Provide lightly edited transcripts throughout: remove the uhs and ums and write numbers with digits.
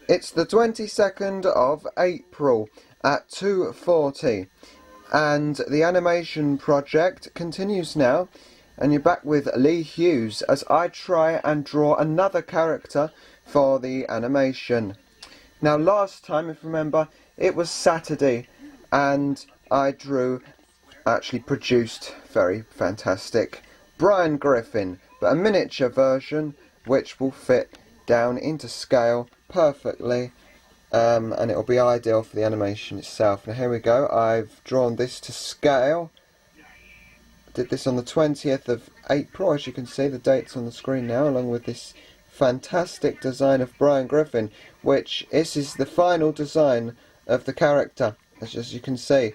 It's the 22nd of April at 2:40 and the animation project continues now, and you're back with Lee Hughes as I try and draw another character for the animation. Now last time, if you remember, it was Saturday and I actually produced very fantastic Brian Griffin, but a miniature version which will fit down into scale perfectly, and it'll be ideal for the animation itself. Now here we go, I've drawn this to scale. I did this on the 20th of April, as you can see the date's on the screen now, along with this fantastic design of Brian Griffin, which this is the final design of the character. As you can see,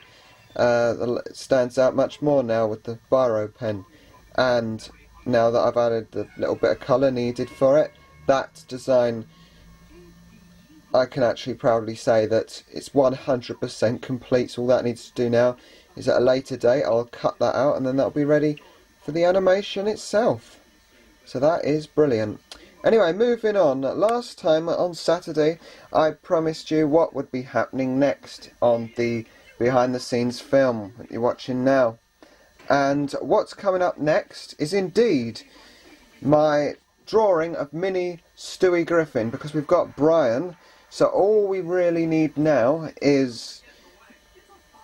it stands out much more now with the biro pen, and now that I've added the little bit of colour needed for it, that design, I can actually proudly say that it's 100% complete. So all that needs to do now is at a later date I'll cut that out, and then that'll be ready for the animation itself. So that is brilliant. Anyway, moving on. Last time on Saturday I promised you what would be happening next on the behind the scenes film that you're watching now. And what's coming up next is indeed my drawing of mini Stewie Griffin, because we've got Brian, so all we really need now is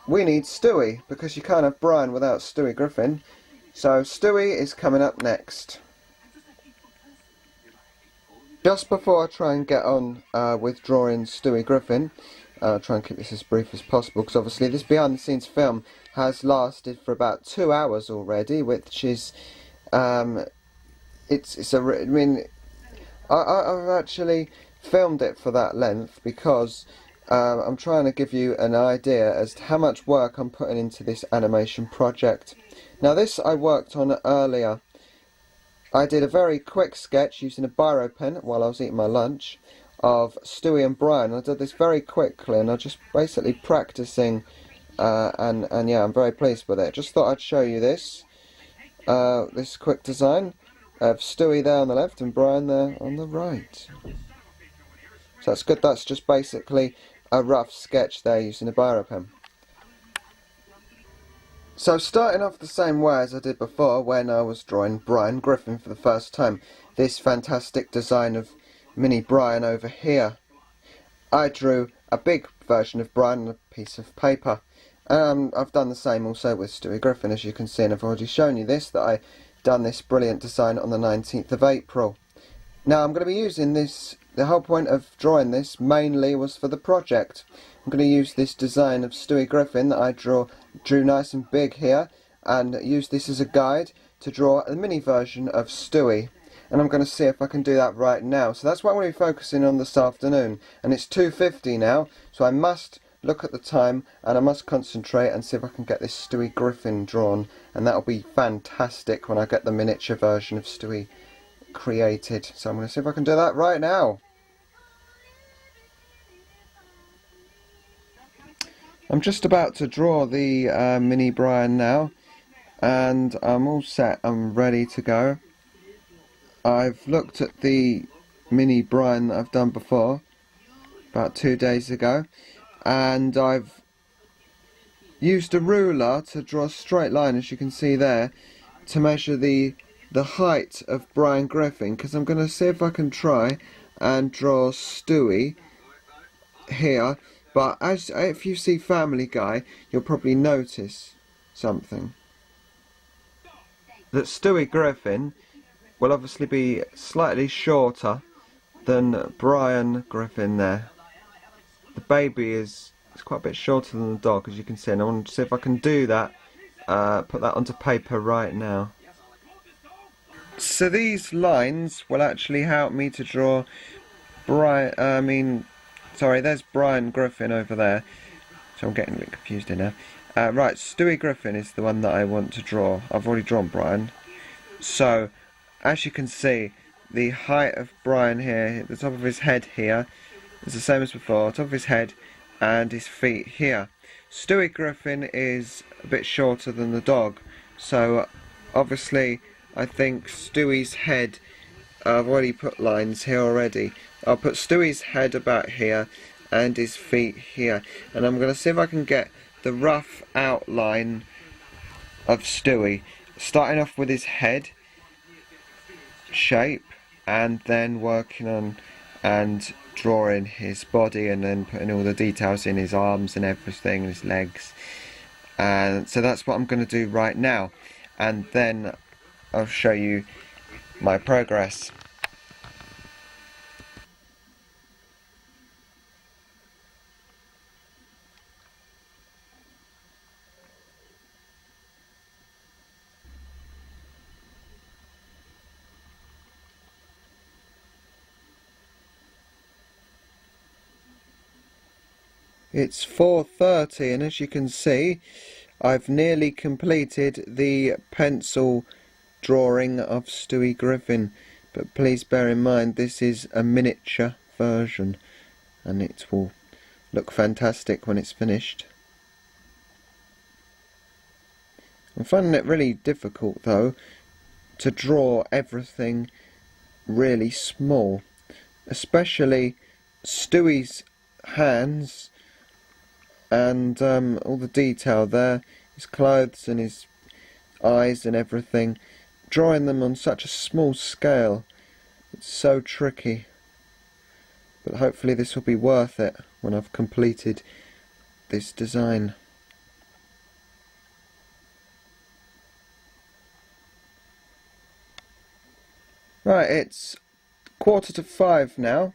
we need Stewie, because you can't have Brian without Stewie Griffin. So Stewie is coming up next. Just before I try and get on with drawing Stewie Griffin, I'll try and keep this as brief as possible, because obviously this behind the scenes film has lasted for about 2 hours already, which is I've actually filmed it for that length because I'm trying to give you an idea as to how much work I'm putting into this animation project. Now this I worked on earlier. I did a very quick sketch using a biro pen while I was eating my lunch of Stewie and Brian. I did this very quickly and I'm just basically practicing, and yeah, I'm very pleased with it. Just thought I'd show you this this quick design of Stewie there on the left and Brian there on the right. So that's good. That's just basically a rough sketch there using a biro pen. So starting off the same way as I did before when I was drawing Brian Griffin for the first time, this fantastic design of mini Brian over here, I drew a big version of Brian on a piece of paper. I've done the same also with Stewie Griffin, as you can see, and I've already shown you this, that I done this brilliant design on the 19th of April. Now I'm going to be using this, the whole point of drawing this mainly was for the project. I'm going to use this design of Stewie Griffin that I drew nice and big here, and use this as a guide to draw a mini version of Stewie. And I'm going to see if I can do that right now. So that's what I'm going to be focusing on this afternoon. And it's 2:50 now, so I must look at the time and I must concentrate and see if I can get this Stewie Griffin drawn. And that'll be fantastic when I get the miniature version of Stewie created. So I'm going to see if I can do that right now. I'm just about to draw the mini Brian now, and I'm all set, I'm ready to go. I've looked at the mini Brian that I've done before, about 2 days ago, and I've used a ruler to draw a straight line, as you can see there, to measure the height of Brian Griffin, because I'm going to see if I can try and draw Stewie here. But if you see Family Guy, you'll probably notice something. That Stewie Griffin will obviously be slightly shorter than Brian Griffin there. The baby is quite a bit shorter than the dog, as you can see, and I want to see if I can do that, put that onto paper right now. So these lines will actually help me to draw there's Brian Griffin over there, so I'm getting a bit confused here now. Right, Stewie Griffin is the one that I want to draw. I've already drawn Brian. So, as you can see, the height of Brian here, the top of his head here, is the same as before, top of his head and his feet here. Stewie Griffin is a bit shorter than the dog, so obviously I think Stewie's head, I've already put lines here already, I'll put Stewie's head about here and his feet here, and I'm going to see if I can get the rough outline of Stewie, starting off with his head shape and then working on and drawing his body, and then putting all the details in his arms and everything, his legs. And so that's what I'm going to do right now, and then I'll show you my progress. It's 4:30, and as you can see, I've nearly completed the pencil drawing of Stewie Griffin, but please bear in mind this is a miniature version and it will look fantastic when it's finished. I'm finding it really difficult though to draw everything really small, especially Stewie's hands and all the detail there, his clothes and his eyes and everything. Drawing them on such a small scale, it's so tricky, but hopefully this will be worth it when I've completed this design. Right, it's 4:45 now,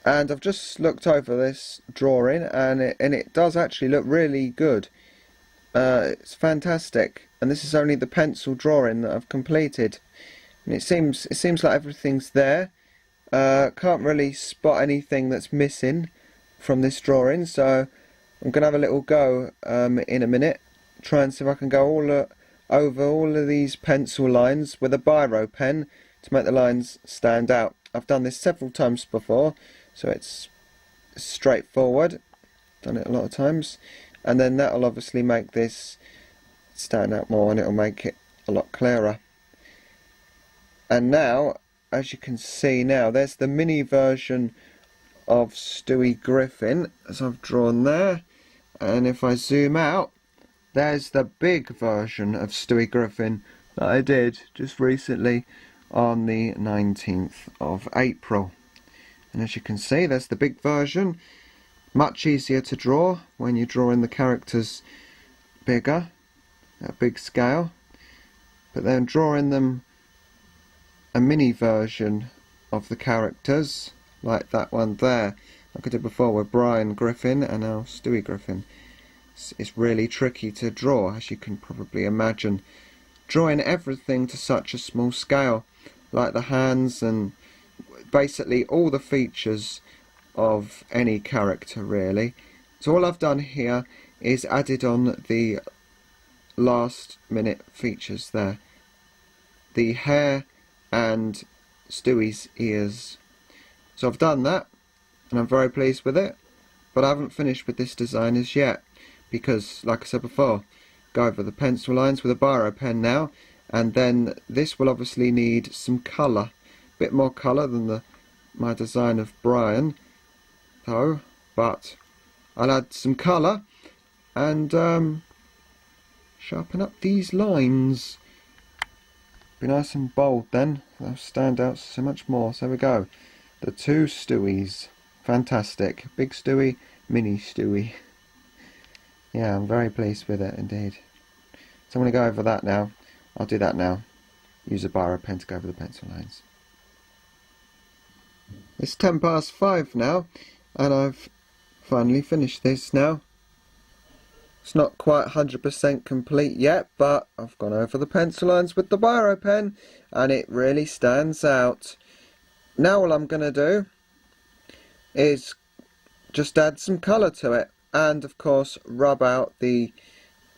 and I've just looked over this drawing, and it does actually look really good. It's fantastic, and this is only the pencil drawing that I've completed, and it seems like everything's there. Can't really spot anything that's missing from this drawing, so I'm gonna have a little go in a minute, try and see if I can go over all of these pencil lines with a biro pen to make the lines stand out. I've done this several times before, so it's straightforward. Done it a lot of times, and then that'll obviously make this stand out more, and it'll make it a lot clearer. And now, as you can see now, there's the mini version of Stewie Griffin as I've drawn there, and if I zoom out, there's the big version of Stewie Griffin that I did just recently on the 19th of April. And as you can see, there's the big version. Much easier to draw when you're drawing the characters bigger, at a big scale. But then drawing them a mini version of the characters, like that one there, like I did before with Brian Griffin and now Stewie Griffin, it's really tricky to draw, as you can probably imagine. Drawing everything to such a small scale, like the hands and basically all the features of any character really. So all I've done here is added on the last minute features there, the hair and Stewie's ears. So I've done that, and I'm very pleased with it, but I haven't finished with this design as yet, because like I said before, go over the pencil lines with a biro pen now, and then this will obviously need some colour, a bit more colour than my design of Brian though, but I'll add some colour and sharpen up these lines. Be nice and bold then, they'll stand out so much more. So there we go, the two Stewies, fantastic, big Stewie, mini Stewie. Yeah, I'm very pleased with it indeed. So I'm going to go over that now. I'll do that now. Use a biro pen to go over the pencil lines. It's 5:10 now, and I've finally finished this now. It's not quite 100% complete yet, but I've gone over the pencil lines with the biro pen, and it really stands out. Now all I'm going to do is just add some colour to it, and of course rub out the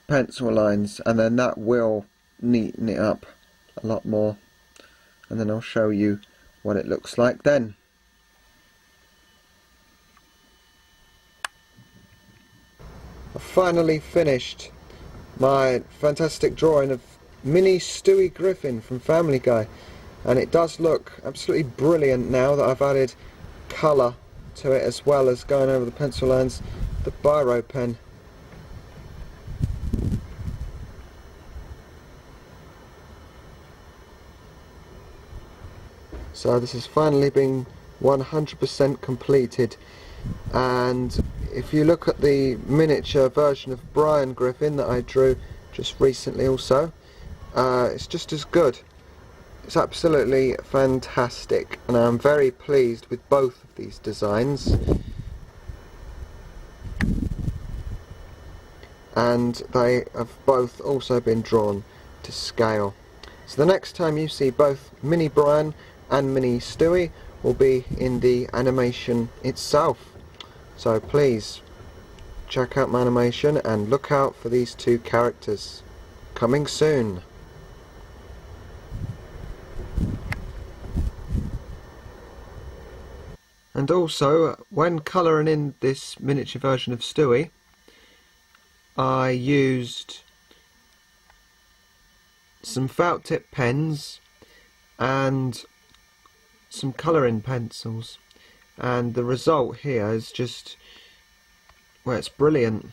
pencil lines, and then that will neaten it up a lot more, and then I'll show you what it looks like then. I've finally finished my fantastic drawing of mini Stewie Griffin from Family Guy. and it does look absolutely brilliant now that I've added colour to it, as well as going over the pencil lines, the biro pen. So this has finally been 100% completed, and if you look at the miniature version of Brian Griffin that I drew just recently also, it's just as good. It's absolutely fantastic, and I'm very pleased with both of these designs, and they have both also been drawn to scale. So the next time you see both Mini Brian and Mini Stewie will be in the animation itself. So please check out my animation and look out for these two characters coming soon. And also, when colouring in this miniature version of Stewie, I used some felt tip pens and some colouring pencils, and the result here is just, well, it's brilliant.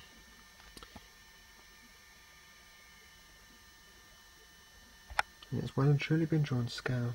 It's well and truly been drawn to scale.